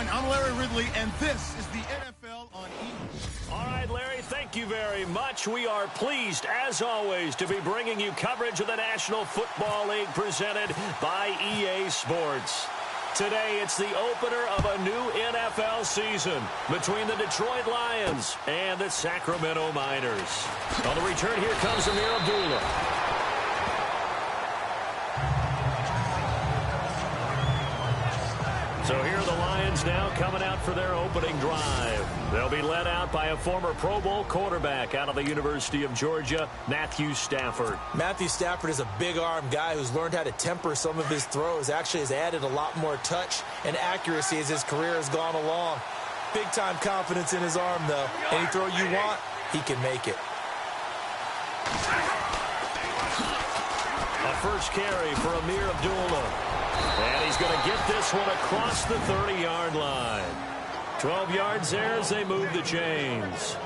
everyone. I'm Larry Ridley, and this is the NFL on E! All right, Larry, thank you very much. We are pleased, as always, to be bringing you coverage of the National Football League presented by EA Sports. Today, it's the opener of a new NFL season between the Detroit Lions and the Sacramento Miners. On the return, here comes Amir Abdullah. So here are the Lions now coming out for their opening drive. They'll be led out by a former Pro Bowl quarterback out of the University of Georgia, Matthew Stafford. Matthew Stafford is a big-arm guy who's learned how to temper some of his throws. Actually has added a lot more touch and accuracy as his career has gone along. Big-time confidence in his arm, though. Any throw you want, he can make it. A first carry for Amir Abdullah. And he's going to get this one across the 30-yard line. 12 yards there as they move the chains.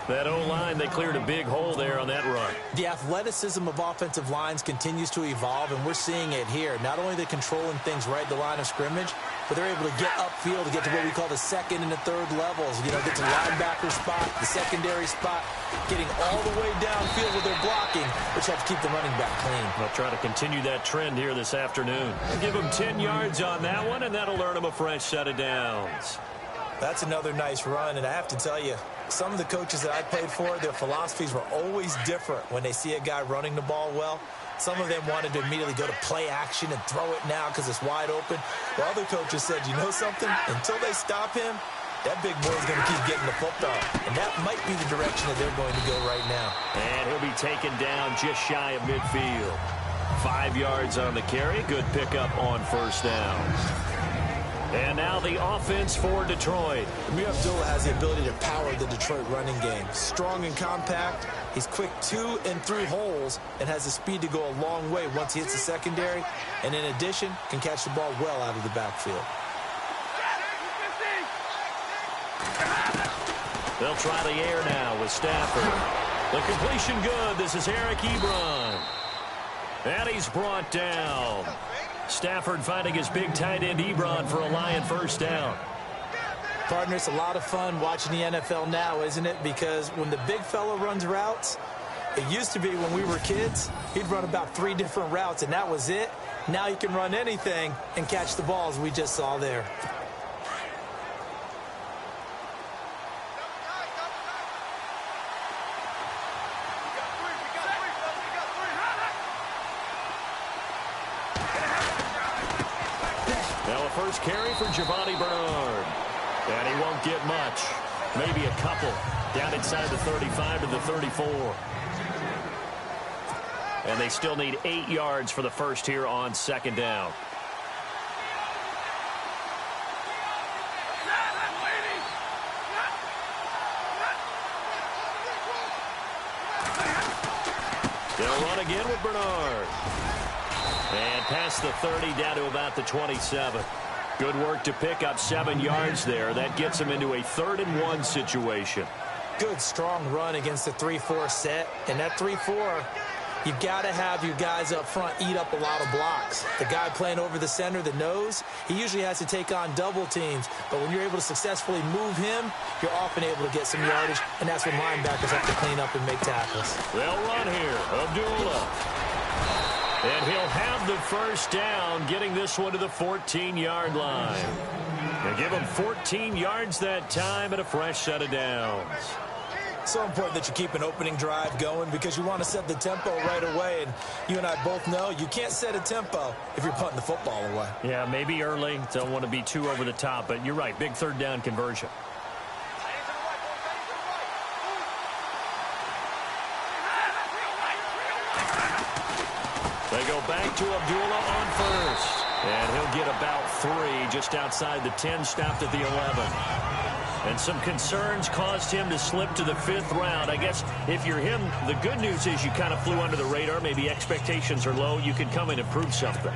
That O-line, they cleared a big hole there on that run. The athleticism of offensive lines continues to evolve, and we're seeing it here. Not only are they controlling things right at the line of scrimmage, but they're able to get upfield to get to what we call the second and the third levels. You know, get to the linebacker spot, the secondary spot, getting all the way downfield with their blocking, which helps keep the running back clean. They'll try to continue that trend here this afternoon. Give them 10 yards on that one, and that'll earn them a fresh set of downs. That's another nice run, and I have to tell you, some of the coaches that I played for, their philosophies were always different when they see a guy running the ball well. Some of them wanted to immediately go to play action and throw it now because it's wide open. While other coaches said, you know something? Until they stop him, that big boy's going to keep getting the football. And that might be the direction that they're going to go right now. And he'll be taken down just shy of midfield. 5 yards on the carry. Good pickup on first down. And now the offense for Detroit. Amir Abdullah has the ability to power the Detroit running game. Strong and compact. He's quick to and through holes and has the speed to go a long way once he hits the secondary. And in addition, can catch the ball well out of the backfield. They'll try the air now with Stafford. The completion good. This is Eric Ebron. And he's brought down. Stafford finding his big tight end Ebron for a Lion first down. Partner, it's a lot of fun watching the NFL now, isn't it? Because when the big fella runs routes, it used to be when we were kids, he'd run about 3 different routes, and that was it. Now he can run anything and catch the balls we just saw there. First carry for Giovanni Bernard. And he won't get much. Maybe a couple. Down inside the 35 to the 34. And they still need 8 yards for the first here on second down. They'll run again with Bernard. And past the 30 down to about the 27. Good work to pick up 7 yards there. That gets them into a 3rd-and-1 situation. Good, strong run against the 3-4 set. And that 3-4, you've got to have your guys up front eat up a lot of blocks. The guy playing over the center, the nose, he usually has to take on double teams. But when you're able to successfully move him, you're often able to get some yardage. And that's when linebackers have to clean up and make tackles. They'll run here. Abdullah. And he'll have the first down, getting this one to the 14-yard line. They'll give him 14 yards that time and a fresh set of downs. So important that you keep an opening drive going because you want to set the tempo right away. And you and I both know you can't set a tempo if you're punting the football away. Yeah, maybe early. Don't want to be too over the top, but you're right. Big 3rd down conversion. They go back to Abdullah on first. And he'll get about 3 just outside the 10, stopped at the 11. And some concerns caused him to slip to the 5th round. I guess if you're him, the good news is you kind of flew under the radar. Maybe expectations are low. You could come in and prove something.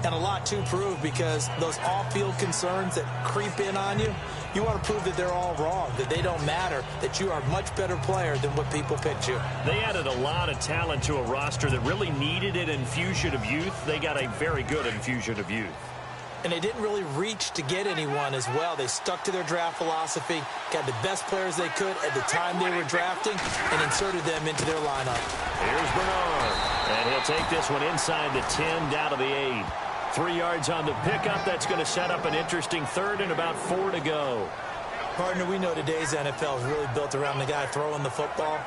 And a lot to prove because those off-field concerns that creep in on you, you want to prove that they're all wrong, that they don't matter, that you are a much better player than what people picked you. They added a lot of talent to a roster that really needed an infusion of youth. They got a very good infusion of youth. And they didn't really reach to get anyone as well. They stuck to their draft philosophy, got the best players they could at the time they were drafting, and inserted them into their lineup. Here's Bernard, and he'll take this one inside the 10, down to the 8. 3 yards on the pickup. That's going to set up an interesting third and about 4 to go. Partner, we know today's NFL is really built around the guy throwing the football.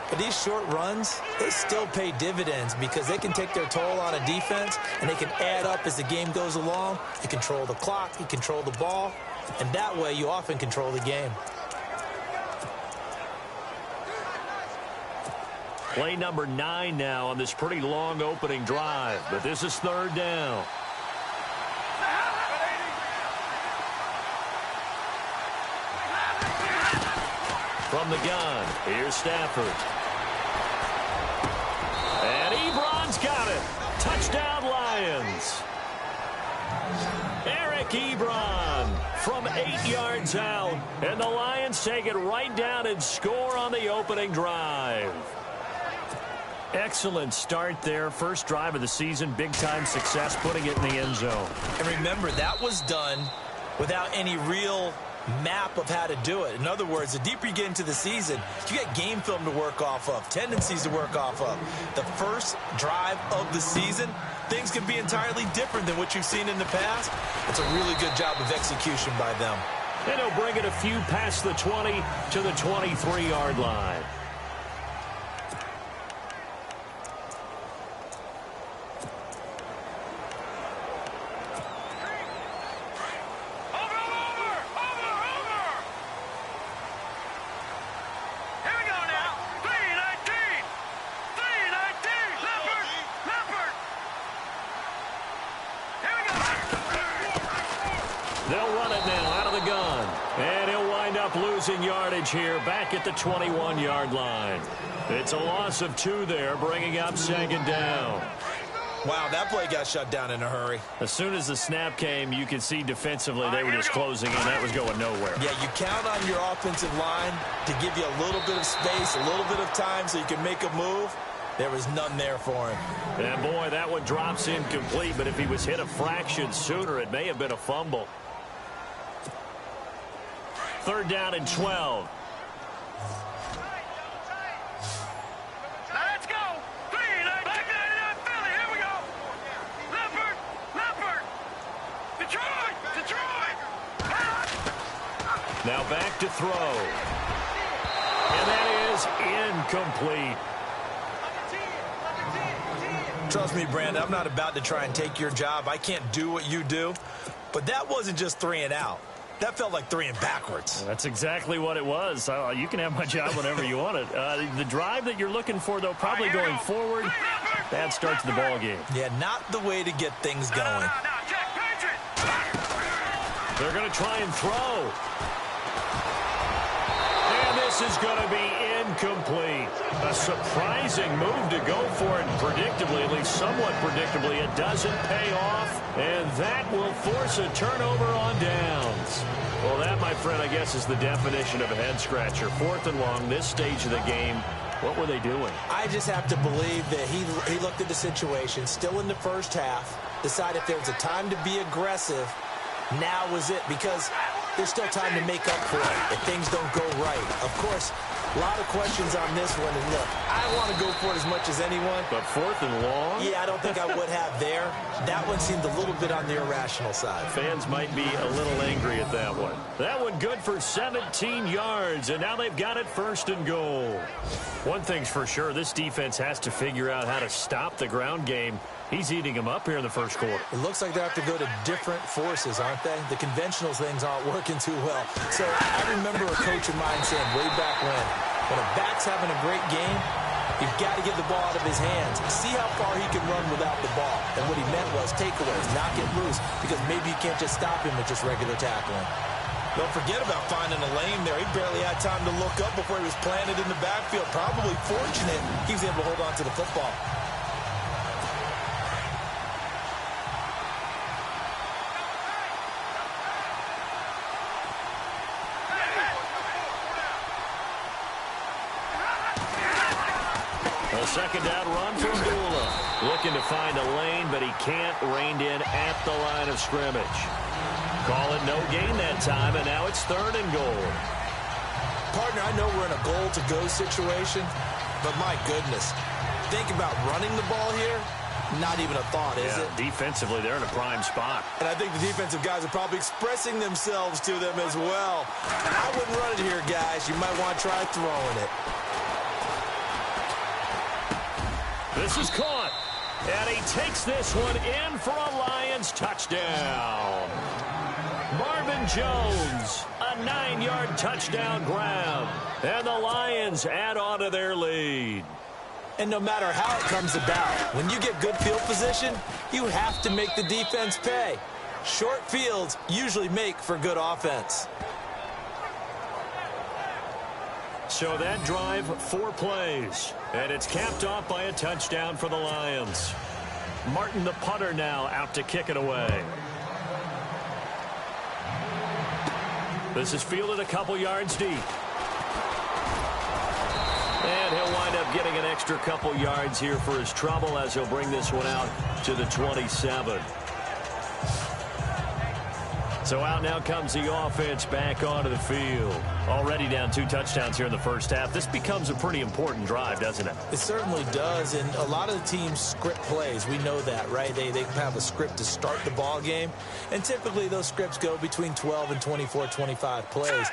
But these short runs, they still pay dividends because they can take their toll on a defense, and they can add up as the game goes along. You control the clock, you control the ball, and that way you often control the game. Play number 9 now on this pretty long opening drive, but this is 3rd down. From the gun, here's Stafford. And Ebron's got it. Touchdown, Lions. Eric Ebron from 8 yards out. And the Lions take it right down and score on the opening drive. Excellent start there. First drive of the season. Big-time success, putting it in the end zone. And remember, that was done without any real map of how to do it. In other words, the deeper you get into the season, you get game film to work off of, tendencies to work off of. The first drive of the season, things can be entirely different than what you've seen in the past. It's a really good job of execution by them. And he'll bring it a few past the 20 to the 23-yard line. They'll run it now out of the gun. And he'll wind up losing yardage here back at the 21-yard line. It's a loss of 2 there, bringing up 2nd down. Wow, that play got shut down in a hurry. As soon as the snap came, you could see defensively they were just closing in. That was going nowhere. Yeah, you count on your offensive line to give you a little bit of space, a little bit of time so you can make a move. There was none there for him. And boy, that one drops incomplete, but if he was hit a fraction sooner, it may have been a fumble. 3rd down and 12. Let's go. Philly. Here we go. Leopard. Detroit. Now back to throw. And that is incomplete. Trust me, Brandon, I'm not about to try and take your job. I can't do what you do. But that wasn't just 3 and out. That felt like 3 and backwards. That's exactly what it was. You can have my job whenever you want it. The drive that you're looking for, though, probably going forward, bad start to the ball game. Yeah, not the way to get things going. They're going to try and throw. And this is going to be incomplete. A surprising move to go for it, and predictably, at least somewhat predictably, it doesn't pay off. And that will force a turnover on downs. Well, that, my friend, I guess is the definition of a head-scratcher. 4th and long, this stage of the game. What were they doing? I just have to believe that he looked at the situation, still in the first half, decided if there was a time to be aggressive, now was it, because there's still time to make up for it if things don't go right. Of course, a lot of questions on this one, and look, I want to go for it as much as anyone. But 4th and long? Yeah, I don't think I would have there. That one seemed a little bit on the irrational side. Fans might be a little angry at that one. That one good for 17 yards, and now they've got it 1st and goal. One thing's for sure, this defense has to figure out how to stop the ground game. He's eating them up here in the first quarter. It looks like they have to go to different forces, aren't they? The conventional things aren't working too well. So I remember a coach of mine saying way back when a back's having a great game, you've got to get the ball out of his hands. See how far he can run without the ball. And what he meant was takeaways, knock it loose, because maybe you can't just stop him with just regular tackling. Don't forget about finding a lane there. He barely had time to look up before he was planted in the backfield. Probably fortunate he was able to hold on to the football. A 2nd down run from Dula. Looking to find a lane, but he can't. Reined in at the line of scrimmage. Call it no gain that time, and now it's 3rd and goal. Partner, I know we're in a goal-to-go situation, but my goodness, think about running the ball here. Not even a thought, is it? Defensively, they're in a prime spot. And I think the defensive guys are probably expressing themselves to them as well. I wouldn't run it here, guys. You might want to try throwing it. This is caught. And he takes this one in for a Lions touchdown. Marvin Jones, a 9-yard touchdown grab. And the Lions add on to their lead. And no matter how it comes about, when you get good field position, you have to make the defense pay. Short fields usually make for good offense. So that drive, 4 plays. And it's capped off by a touchdown for the Lions. Martin, the punter, now out to kick it away. This is fielded a couple yards deep. And he'll wind up getting an extra couple yards here for his trouble as he'll bring this one out to the 27. So out now comes the offense back onto the field. Already down 2 touchdowns here in the first half. This becomes a pretty important drive, doesn't it? It certainly does, and a lot of the teams script plays. We know that, right? They have a script to start the ball game, and typically those scripts go between 12 and 24, 25 plays.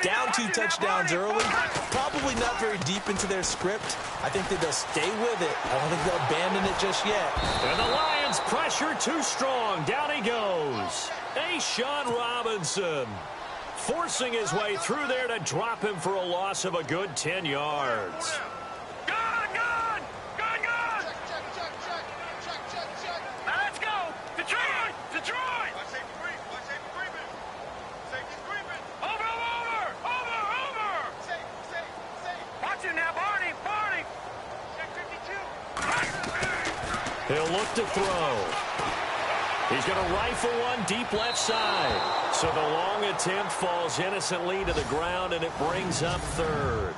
Down 2 touchdowns early, probably not very deep into their script. I think that they'll stay with it. I don't think they'll abandon it just yet. And the Lions pressure too strong. Down he goes. Sean Robinson forcing his way through there to drop him for a loss of a good 10 yards. Gone! Now let's go! Detroit! Watch safety creeping! Safety's creeping! Over! Safe! Watch it now, Barney! Check 52! He'll look to throw. He's going to rifle one deep left side. So the long attempt falls innocently to the ground, and it brings up 3rd.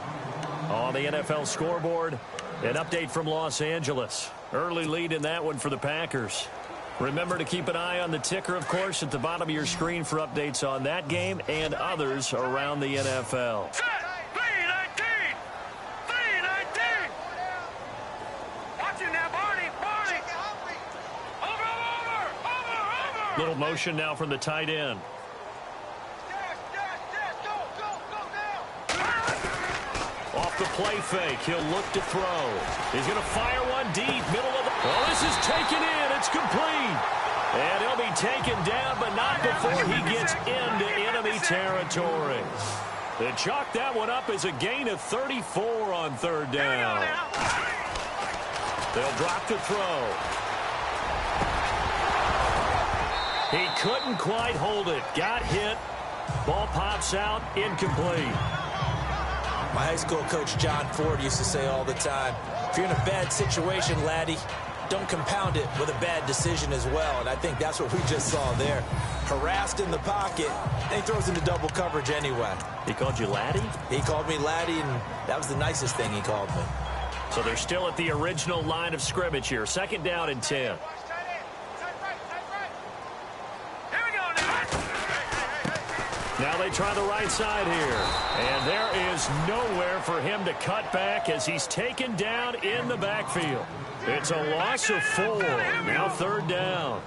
On the NFL scoreboard, an update from Los Angeles. Early lead in that one for the Packers. Remember to keep an eye on the ticker, of course, at the bottom of your screen for updates on that game and others around the NFL. Set! 319! Watch it now, Barney! Over! Little motion now from the tight end. Off the play fake, he'll look to throw. He's going to fire one deep, middle of the... Oh, this is taken in. It's complete. And he'll be taken down, but not before he gets into enemy territory. They chalk that one up as a gain of 34 on 3rd down. They'll drop the throw. He couldn't quite hold it. Got hit. Ball pops out. Incomplete. My high school coach, John Ford, used to say all the time, if you're in a bad situation, laddie, don't compound it with a bad decision as well. And I think that's what we just saw there. Harassed in the pocket, and he throws into double coverage anyway. He called you laddie? He called me laddie, and that was the nicest thing he called me. So they're still at the original line of scrimmage here. 2nd down and 10. Now they try the right side here. And there is nowhere for him to cut back as he's taken down in the backfield. It's a loss of 4. Now 3rd down.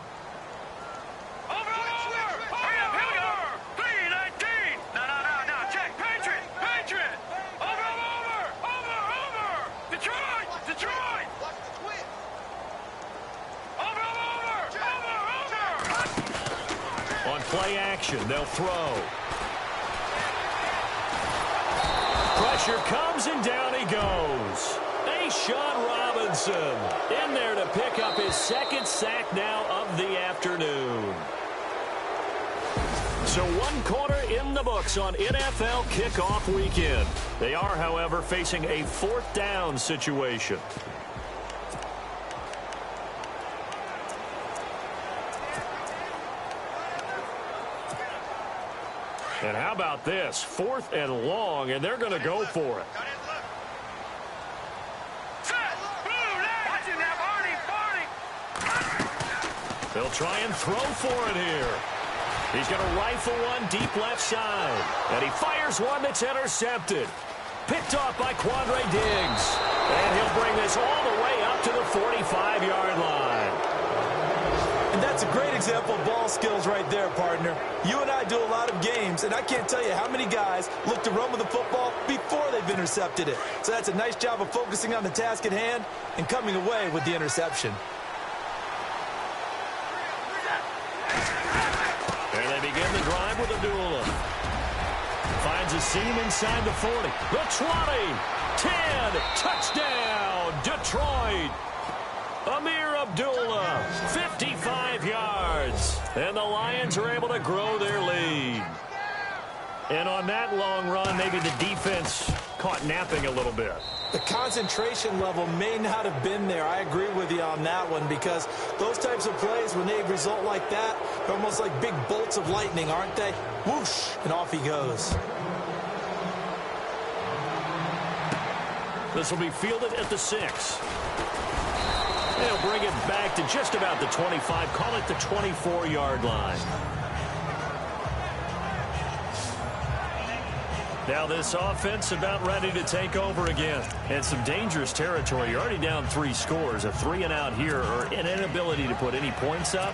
On play action, they'll throw. Pressure comes, and down he goes. Sean Robinson in there to pick up his 2nd sack now of the afternoon. So 1 quarter in the books on NFL kickoff weekend. They are, however, facing a 4th down situation. And how about this? 4th and long, and they're going to go for it. They'll try and throw for it here. He's going to rifle one deep left side. And he fires one that's intercepted. Picked off by Quandre Diggs. And he'll bring this all the way up to the 45-yard line. And that's a great example of ball skills right there, partner. You and I do a lot of games, and I can't tell you how many guys look to run with the football before they've intercepted it. So that's a nice job of focusing on the task at hand and coming away with the interception. And they begin the drive with Abdullah. Finds a seam inside the 40. The 20. 10. Touchdown, Detroit. Amir Abdullah, 55 yards. And the Lions are able to grow their lead. And on that long run, maybe the defense caught napping a little bit. The concentration level may not have been there. I agree with you on that one, because those types of plays, when they result like that, they're almost like big bolts of lightning, aren't they? Whoosh, and off he goes. This will be fielded at the 6. They'll bring it back to just about the 25. Call it the 24-yard line. Now this offense about ready to take over again. And some dangerous territory. You're already down 3 scores. A 3-and-out here, or an inability to put any points up.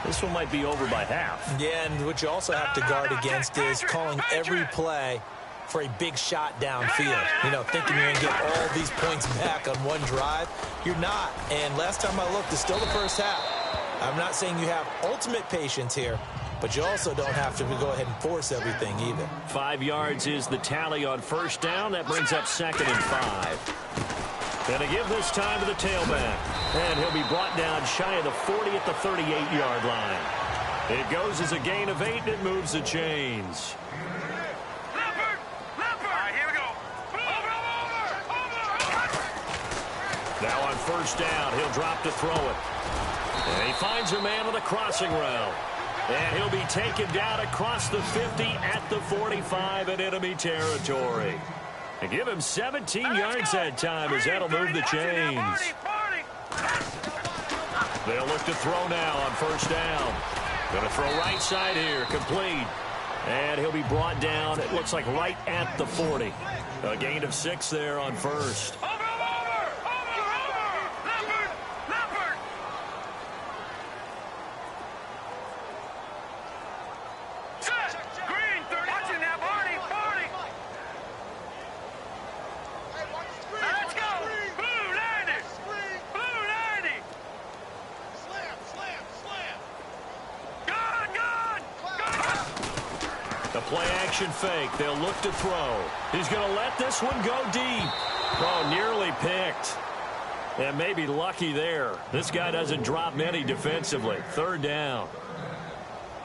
This one might be over by half. Yeah, and what you also have to guard against is calling every play for a big shot downfield. You know, thinking you're going to get all these points back on one drive. You're not. And last time I looked, it's still the first half. I'm not saying you have ultimate patience here, but you also don't have to go ahead and force everything either. 5 yards is the tally on first down. That brings up 2nd and 5. And to give this time to the tailback. And he'll be brought down shy of the 40 at the 38-yard line. It goes as a gain of 8, and it moves the chains. Now on first down, he'll drop to throw it. And he finds a man on the crossing route. And he'll be taken down across the 50 at the 45 in enemy territory. And give him 17 yards that time, as that'll move the chains. They'll look to throw now on first down. Going to throw right side here, complete. And he'll be brought down, it looks like right at the 40. A gain of 6 there on first. Play-action fake. They'll look to throw. He's going to let this one go deep. Oh, nearly picked. And maybe lucky there. This guy doesn't drop many defensively. 3rd down.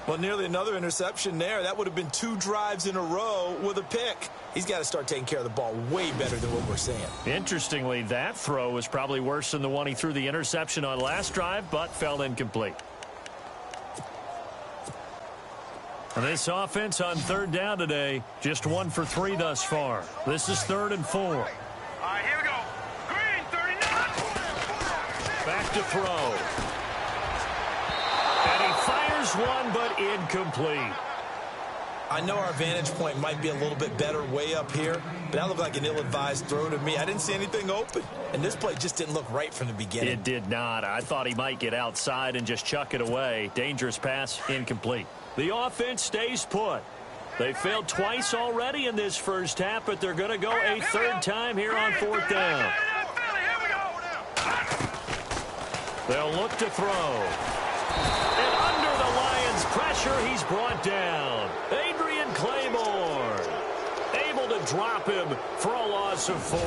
Well, nearly another interception there. That would have been 2 drives in a row with a pick. He's got to start taking care of the ball way better than what we're seeing. Interestingly, that throw was probably worse than the one he threw the interception on last drive, but fell incomplete. And this offense on 3rd down today, just 1 for 3 thus far. This is 3rd and 4. All right, here we go. Green, 39. Back to throw. And he fires one, but incomplete. I know our vantage point might be a little bit better way up here, but that looked like an ill-advised throw to me. I didn't see anything open, and this play just didn't look right from the beginning. It did not. I thought he might get outside and just chuck it away. Dangerous pass, incomplete. The offense stays put. They failed twice already in this first half, but they're going to go a 3rd time here on 4th down. They'll look to throw. And under the Lions' pressure, he's brought down. Adrian Claymore able to drop him for a loss of 4.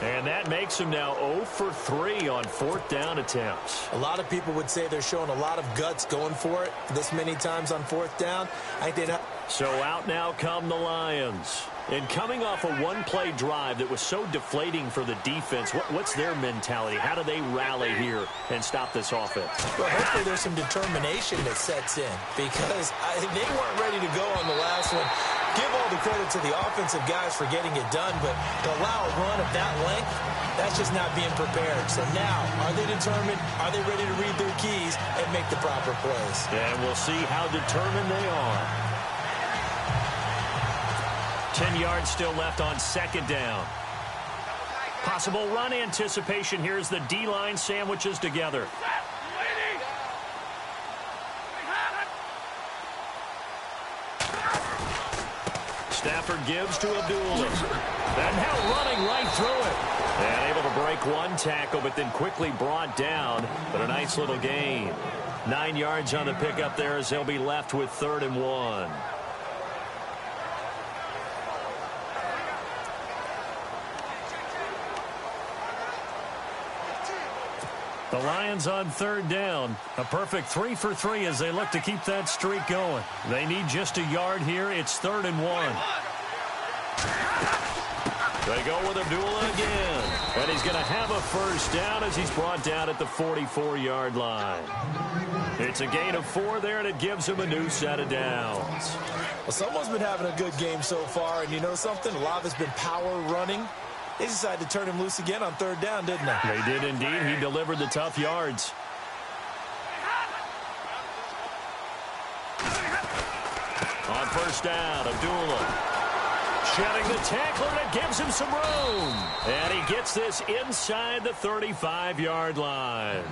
And that makes him now 0 for 3 on 4th down attempts. A lot of people would say they're showing a lot of guts going for it this many times on 4th down. I did not. So out now come the Lions. And coming off a one-play drive that was so deflating for the defense, what's their mentality? How do they rally here and stop this offense? Well, hopefully there's some determination that sets in, because they weren't ready to go on the last one. Give all the credit to the offensive guys for getting it done, but to allow a run of that length, that's just not being prepared. So now, are they determined? Are they ready to read their keys and can't make the proper plays. And we'll see how determined they are. 10 yards still left on second down. Possible run anticipation here as the D-line sandwiches together. Stafford gives to Abdullah. And now running right through it. And able to break one tackle, but then quickly brought down. But a nice little gain. 9 yards on the pickup there as they'll be left with 3rd and 1. The Lions on 3rd down. A perfect 3 for 3 as they look to keep that streak going. They need just a yard here. It's 3rd and 1. They go with Abdullah again. And he's going to have a first down as he's brought down at the 44-yard line. It's a gain of 4 there, and it gives him a new set of downs. Well, someone's been having a good game so far, and you know something? A lot of it's been power running. They decided to turn him loose again on 3rd down, didn't they? They did indeed. He delivered the tough yards. On 1st down, Abdullah. Shedding the tackler, and it gives him some room. And he gets this inside the 35-yard line.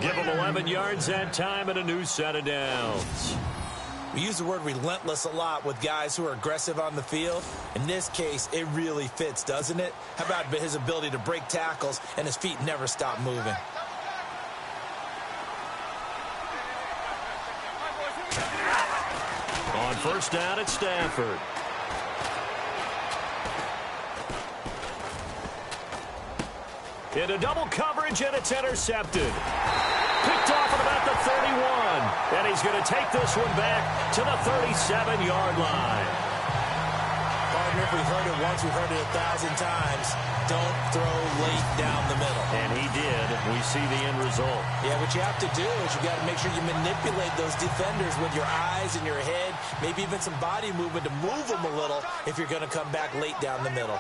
Give him 11 yards that time and a new set of downs. We use the word relentless a lot with guys who are aggressive on the field. In this case, it really fits, doesn't it? How about his ability to break tackles and his feet never stop moving? On 1st down, it's Stafford. Into double coverage, and it's intercepted. Picked off at about the 31. And he's going to take this one back to the 37-yard line. Partner, if we've heard it once, we've heard it 1,000 times. Don't throw late down the middle. And he did. We see the end result. Yeah, what you have to do is you got to make sure you manipulate those defenders with your eyes and your head, maybe even some body movement to move them a little if you're going to come back late down the middle.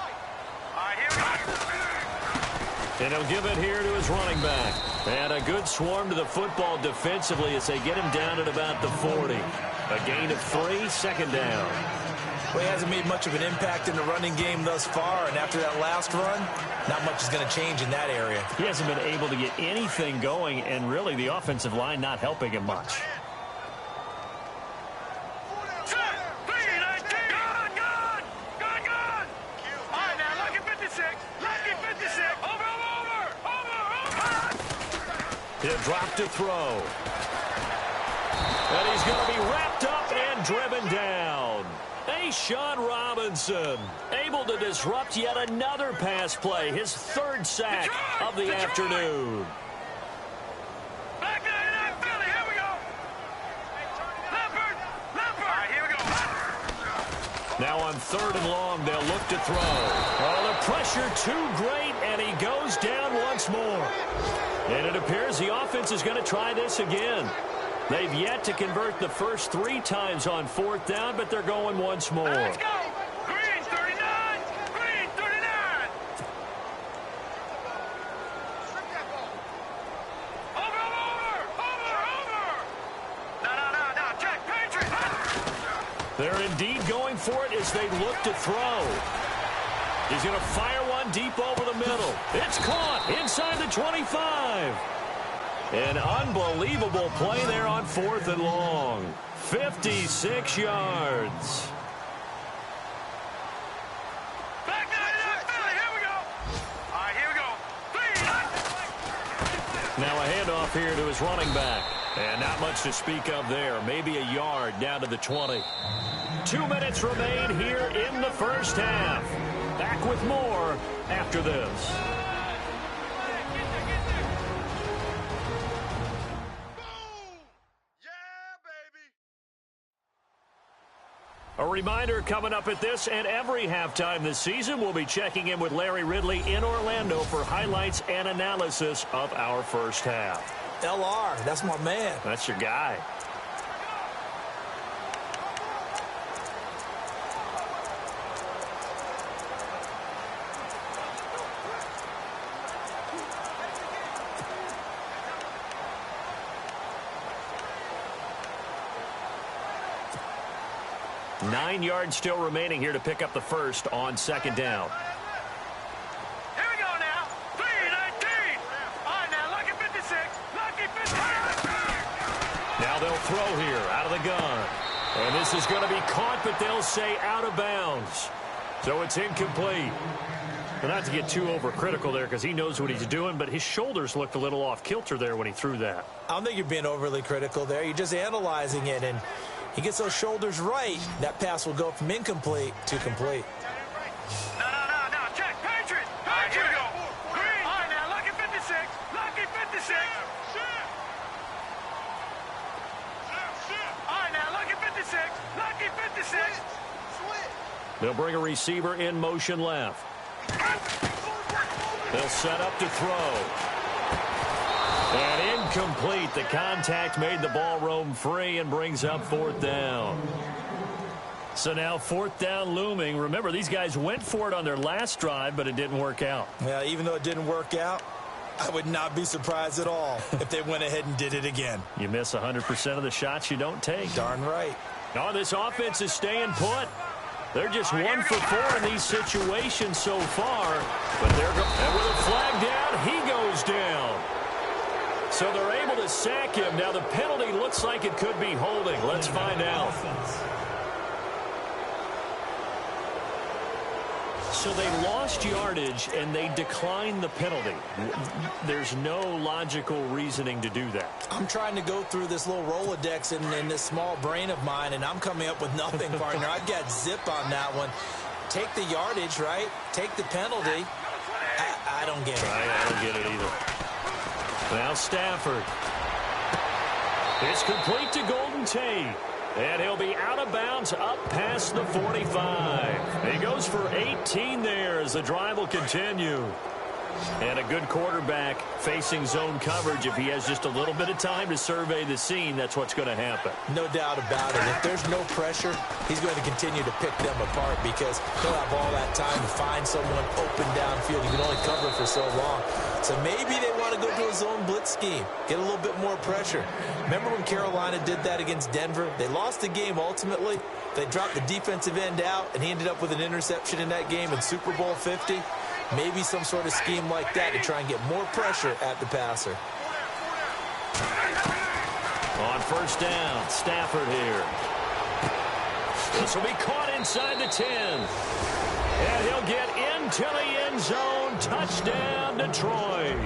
And he'll give it here to his running back. And a good swarm to the football defensively as they get him down at about the 40. A gain of 3, 2nd down. Well, he hasn't made much of an impact in the running game thus far, and after that last run, not much is going to change in that area. He hasn't been able to get anything going, and really the offensive line not helping him much. He'll drop to throw. And he's going to be wrapped up and driven down. Sean Robinson able to disrupt yet another pass play. His 3rd sack of the afternoon. Now on 3rd and long, they'll look to throw. Oh, the pressure too great, and he goes down once more. And it appears the offense is going to try this again. They've yet to convert the first 3 times on 4th down, but they're going once more. Let's go! Green 39! Green 39! Over! No, check, Patriot! They're indeed going for it as they look to throw. He's going to fire one deep over the middle. It's caught inside the 25. An unbelievable play there on 4th and long. 56 yards. Back 99, Philly, here we go. All right, here we go. Now a handoff here to his running back. And not much to speak of there. Maybe a yard down to the 20. 2 minutes remain here in the first half. Back with more after this. A reminder coming up at this and every halftime this season, we'll be checking in with Larry Ridley in Orlando for highlights and analysis of our first half. LR, that's my man. That's your guy. 9 yards still remaining here to pick up the first on second down. Here we go now. 3-19. All right, now, lucky 56. Lucky 56. Now they'll throw here out of the gun. And this is going to be caught, but they'll say out of bounds. So it's incomplete. But not to get too overcritical there because he knows what he's doing, but his shoulders looked a little off kilter there when he threw that. I don't think you're being overly critical there. You're just analyzing it, and he gets those shoulders right. That pass will go from incomplete to complete. No. Check. Patriot. All right, here we go. Green. All right, now, lucky 56. Lucky 56. All right, now, lucky 56. Lucky 56. They'll bring a receiver in motion left. They'll set up to throw. And incomplete. The contact made the ball roam free and brings up fourth down. So now fourth down looming. Remember, these guys went for it on their last drive, but it didn't work out. Yeah, even though it didn't work out, I would not be surprised at all if they went ahead and did it again. You miss 100% of the shots you don't take. Darn right. Oh, this offense is staying put. They're just 1 for 4 in these situations so far. But they're and with a flag down, he goes down. So they're able to sack him. Now the penalty looks like it could be holding. Let's find out. So they lost yardage and they declined the penalty. There's no logical reasoning to do that. I'm trying to go through this little Rolodex in this small brain of mine, and I'm coming up with nothing, partner. I've got zip on that one. Take the yardage, right? Take the penalty. I don't get it. I don't get it either. Now Stafford. It's complete to Golden Tate. And he'll be out of bounds up past the 45. He goes for 18 there as the drive will continue. And a good quarterback facing zone coverage. If he has just a little bit of time to survey the scene, that's what's going to happen. No doubt about it. If there's no pressure, he's going to continue to pick them apart because he'll have all that time to find someone open downfield. He can only cover for so long. So maybe they want to go to a zone blitz scheme, get a little bit more pressure. Remember when Carolina did that against Denver? They lost the game ultimately. They dropped the defensive end out, and he ended up with an interception in that game in Super Bowl 50. Maybe some sort of scheme like that to try and get more pressure at the passer. On first down, Stafford here. This will be caught inside the 10. And he'll get into the end zone. Touchdown, Detroit.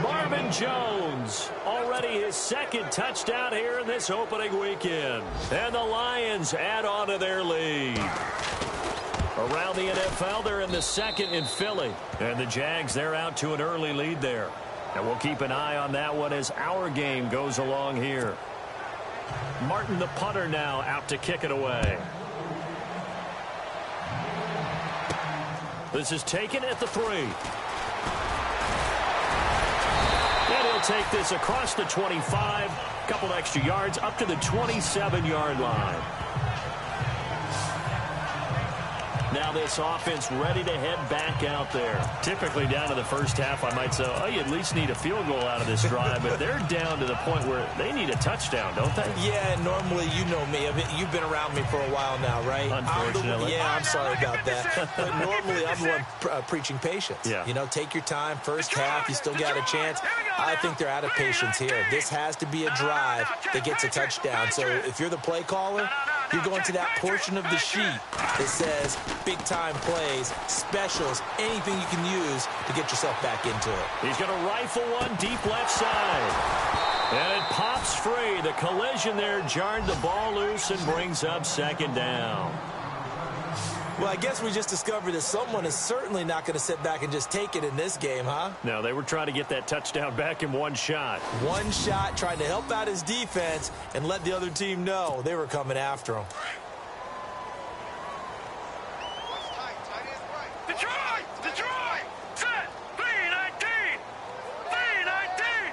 Marvin Jones, already his second touchdown here in this opening weekend. And the Lions add on to their lead. Around the NFL, they're in the second in Philly. And the Jags, they're out to an early lead there. And we'll keep an eye on that one as our game goes along here. Martin, the punter, now out to kick it away. This is taken at the 3. And he'll take this across the 25. Couple extra yards up to the 27-yard line. Now this offense ready to head back out there. Typically down to the first half, I might say, oh, you at least need a field goal out of this drive. But they're down to the point where they need a touchdown, don't they? Yeah, normally, you know me. You've been around me for a while now, right? Unfortunately. I'm sorry about that. But normally, I'm the one preaching patience. Yeah. You know, take your time. First half, you still got a chance. I think they're out of patience here. This has to be a drive that gets a touchdown. So if you're the play caller, you're going to that portion of the sheet that says big-time plays, specials, anything you can use to get yourself back into it. He's going to rifle one deep left side. And it pops free. The collision there jarred the ball loose and brings up second down. Well, I guess we just discovered that someone is certainly not going to sit back and just take it in this game, huh? No, they were trying to get that touchdown back in one shot. One shot, trying to help out his defense and let the other team know they were coming after him. Detroit! Detroit! Set! 3-19! 3-19!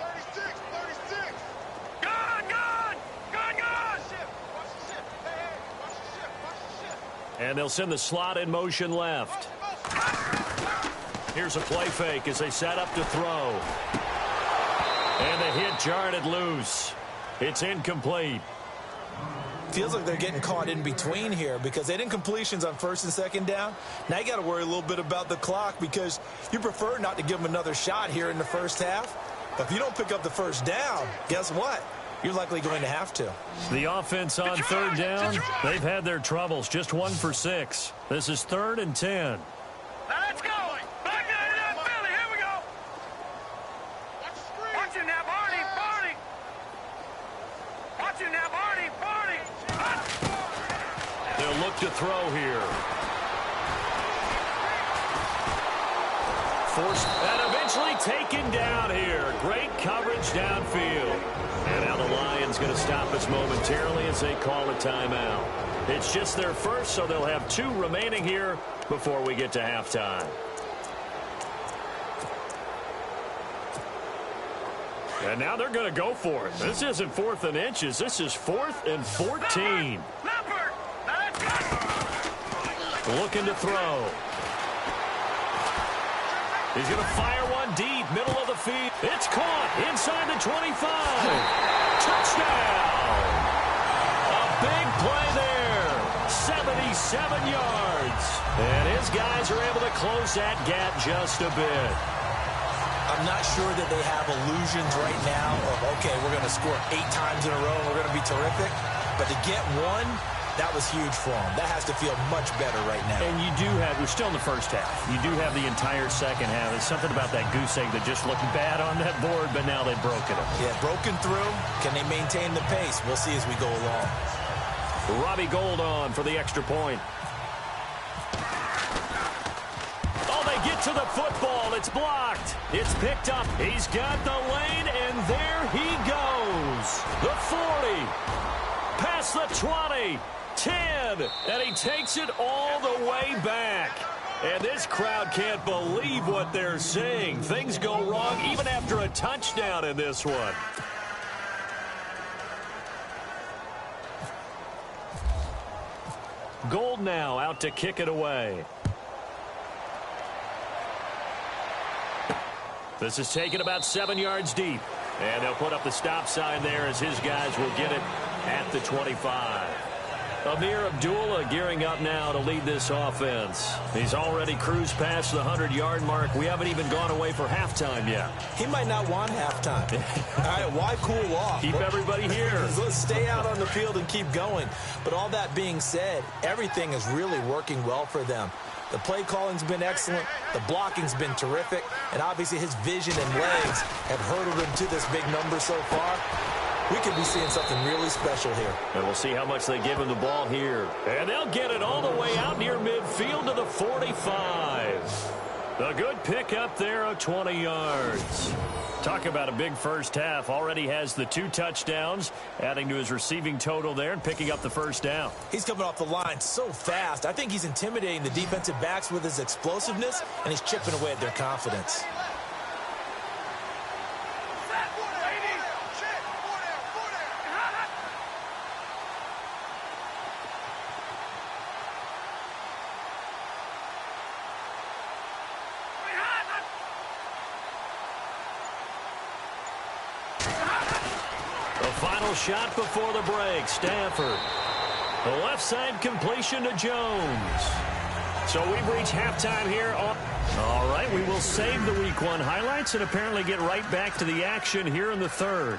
36! Gone! Gone! Gone! Gone! And they'll send the slot in motion left. Here's a play fake as they set up to throw. And the hit jarred it loose. It's incomplete. Feels like they're getting caught in between here because they didn't completions on first and second down. Now you got to worry a little bit about the clock because you prefer not to give them another shot here in the first half. But if you don't pick up the first down, guess what? You're likely going to have to. The offense on third down, they've had their troubles. Just 1 for 6. This is 3rd and 10. Now let's go. Back into that Philly. Here we go. Watch it now, Barney. Barney. Watch it now, Barney. Barney. They'll look to throw here. Forced and eventually taken down here. Great coverage downfield. And now the Lions going to stop us momentarily as they call a timeout. It's just their first, so they'll have 2 remaining here before we get to halftime. And now they're going to go for it. This isn't 4th and inches. This is 4th and 14. Looking to throw. He's going to fire one deep, middle of the field. It's caught inside the 25. Touchdown. A big play there. 77 yards. And his guys are able to close that gap just a bit. I'm not sure that they have illusions right now of, okay, we're going to score 8 times in a row and we're going to be terrific. But to get one, that was huge for them. That has to feel much better right now. And you do have, we're still in the first half. You do have the entire second half. There's something about that goose egg that just looked bad on that board, but now they've broken it. Yeah, broken through. Can they maintain the pace? We'll see as we go along. Robbie Gould on for the extra point. Oh, they get to the football. It's blocked. It's picked up. He's got the lane, and there he goes. The 40. Past the 20. 10. And he takes it all the way back. And this crowd can't believe what they're seeing. Things go wrong even after a touchdown in this one. Gould now out to kick it away. This is taken about 7 yards deep. And they'll put up the stop sign there as his guys will get it at the 25. Amir Abdullah gearing up now to lead this offense. He's already cruised past the 100-yard mark. We haven't even gone away for halftime yet. He might not want halftime. All right, why cool off? Keep everybody here. Let's stay out on the field and keep going. But all that being said, everything is really working well for them. The play calling's been excellent. The blocking's been terrific. And obviously his vision and legs have hurdled him to this big number so far. We could be seeing something really special here. And we'll see how much they give him the ball here. And they'll get it all the way out near midfield to the 45. A good pick up there of 20 yards. Talk about a big first half. Already has the 2 touchdowns, adding to his receiving total there and picking up the first down. He's coming off the line so fast. I think he's intimidating the defensive backs with his explosiveness, and he's chipping away at their confidence. Final shot before the break. Stafford. The left side completion to Jones. So we've reached halftime here. All right, we will save the Week 1 highlights and apparently get right back to the action here in the third.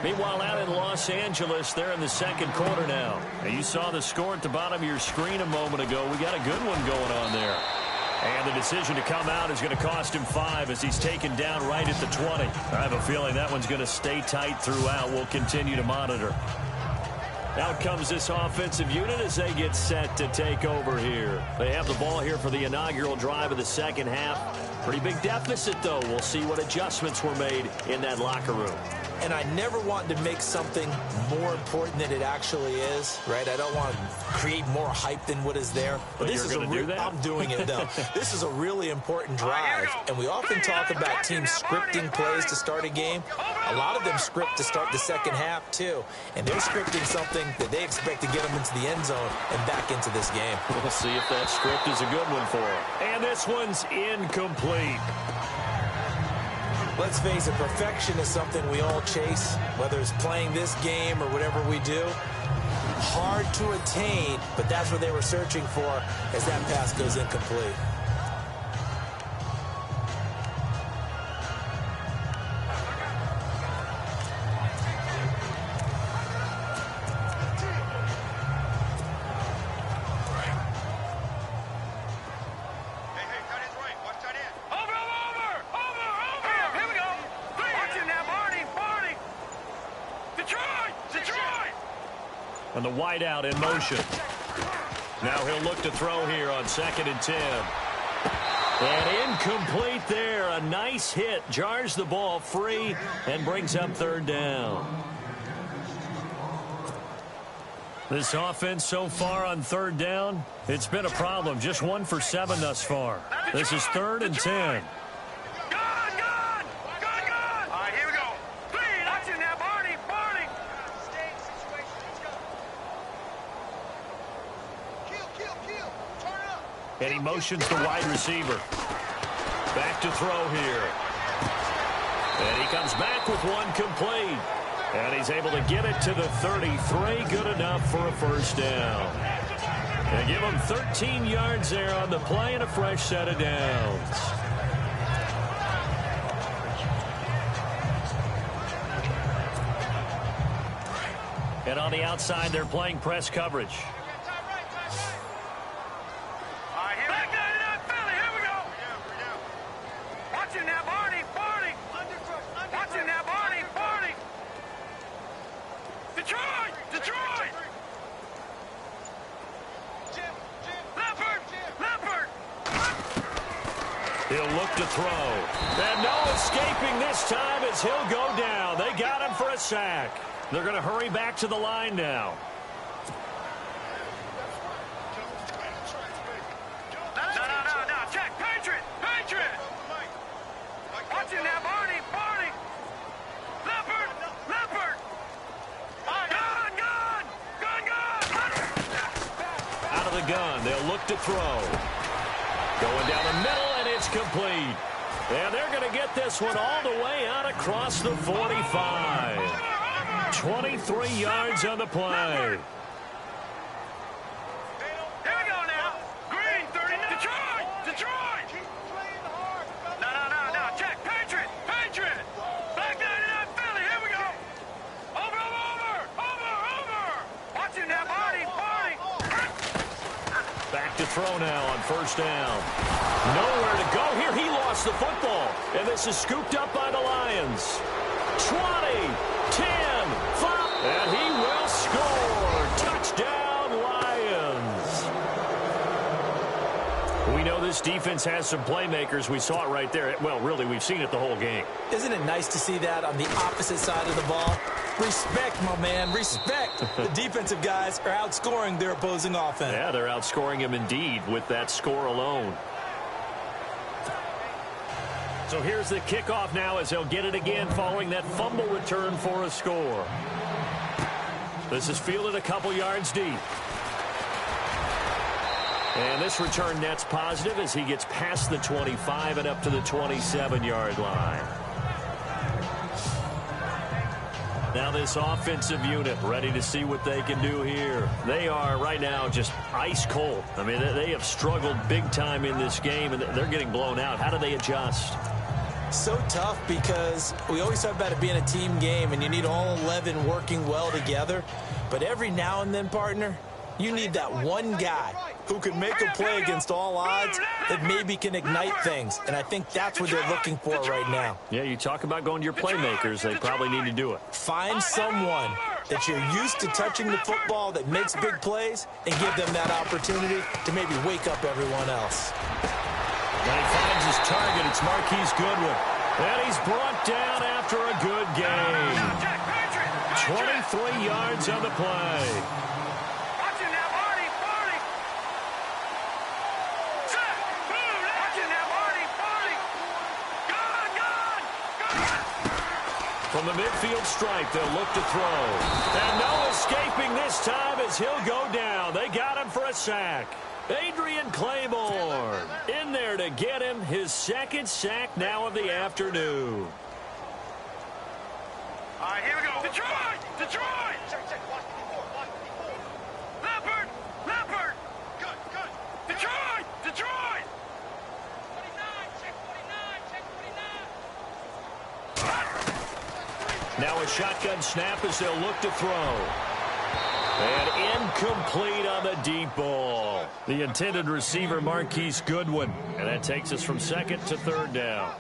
Meanwhile, out in Los Angeles, they're in the second quarter now. And you saw the score at the bottom of your screen a moment ago. We got a good one going on there. And the decision to come out is going to cost him 5 as he's taken down right at the 20. I have a feeling that one's going to stay tight throughout. We'll continue to monitor. Out comes this offensive unit as they get set to take over here. They have the ball here for the inaugural drive of the second half. Pretty big deficit, though. We'll see what adjustments were made in that locker room. And I never want to make something more important than it actually is, right? I don't want to create more hype than what is there. But this is I'm doing it, though. This is a really important drive. And we often talk about teams scripting plays to start a game. A lot of them script to start the second half, too. And they're scripting something that they expect to get them into the end zone and back into this game. We'll see if that script is a good one for them. And this one's incomplete. Let's face it, perfection is something we all chase, whether it's playing this game or whatever we do. Hard to attain, but that's what they were searching for as that pass goes incomplete. And the wideout in motion. Now he'll look to throw here on 2nd and 10. And incomplete there. A nice hit. Jars the ball free and brings up 3rd down. This offense so far on 3rd down, it's been a problem. Just 1 for 7 thus far. This is 3rd and 10. And he motions the wide receiver. Back to throw here. And he comes back with one complete. And he's able to get it to the 33. Good enough for a 1st down. And give him 13 yards there on the play and a fresh set of downs. And on the outside, they're playing press coverage. He'll look to throw. And no escaping this time as he'll go down. They got him for a sack. They're going to hurry back to the line now. No. Check. Patriot. Watching now, Barney. Leopard. Gun. Out of the gun. They'll look to throw. Going down the middle. It's complete. And they're going to get this one all the way out across the 45. 23 yards on the play. Here we go now. Green, 39. Detroit. No. Check. Patriot. Back 99 Philly. Here we go. Over. Watching now, Barney. Back to throw now on 1st down. Nowhere to go here. He lost the football. And this is scooped up by the Lions. 20, 10, 5. And he will score. Touchdown, Lions. We know this defense has some playmakers. We saw it right there. Well, really, we've seen it the whole game. Isn't it nice to see that on the opposite side of the ball? Respect, my man, respect. The defensive guys are outscoring their opposing offense. Yeah, they're outscoring him indeed with that score alone. So here's the kickoff now as they'll get it again following that fumble return for a score. This is fielded a couple yards deep. And this return net's positive as he gets past the 25 and up to the 27-yard line. Now this offensive unit ready to see what they can do here. They are right now just ice cold. I mean, they have struggled big time in this game, and they're getting blown out. How do they adjust? So tough because we always talk about it being a team game, and you need all 11 working well together. But every now and then, partner, you need that one guy who can make a play against all odds that maybe can ignite things. And I think that's what they're looking for right now. Yeah, you talk about going to your playmakers. They probably need to do it. Find someone that you're used to touching the football that makes big plays and give them that opportunity to maybe wake up everyone else. And he finds his target. It's Marquise Goodwin. And he's brought down after a good game. 23 yards on the play. From the midfield stripe, they'll look to throw. And no escaping this time as he'll go down. They got him for a sack. Adrian Claiborne in there to get him his second sack now of the afternoon. All right, here we go. Detroit! Detroit! Leopard! Leopard! Good, good. Detroit! Detroit! 49, check 49, check 49. Now a shotgun snap as they'll look to throw. And incomplete on the deep ball. The intended receiver, Marquise Goodwin. And that takes us from second to third down.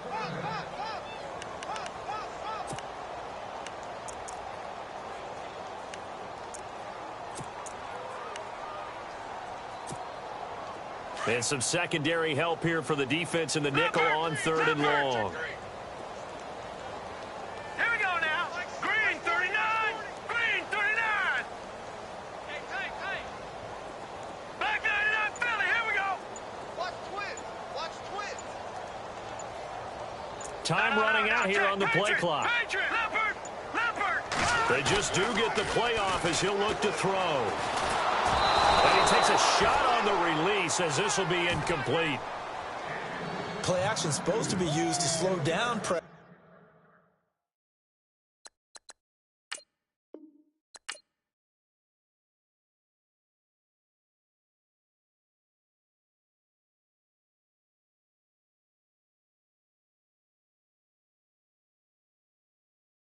And some secondary help here for the defense in the nickel on third and long. Here we go now. Green 39. Green 39. Hey. Back 99 Philly. Here we go. Watch twist. Watch twist. Time running out here on the play clock. Patriot. Leopard. They just do get the play off as he'll look to throw. And he takes a shot on the release as this will be incomplete. Play action is supposed to be used to slow down pressure.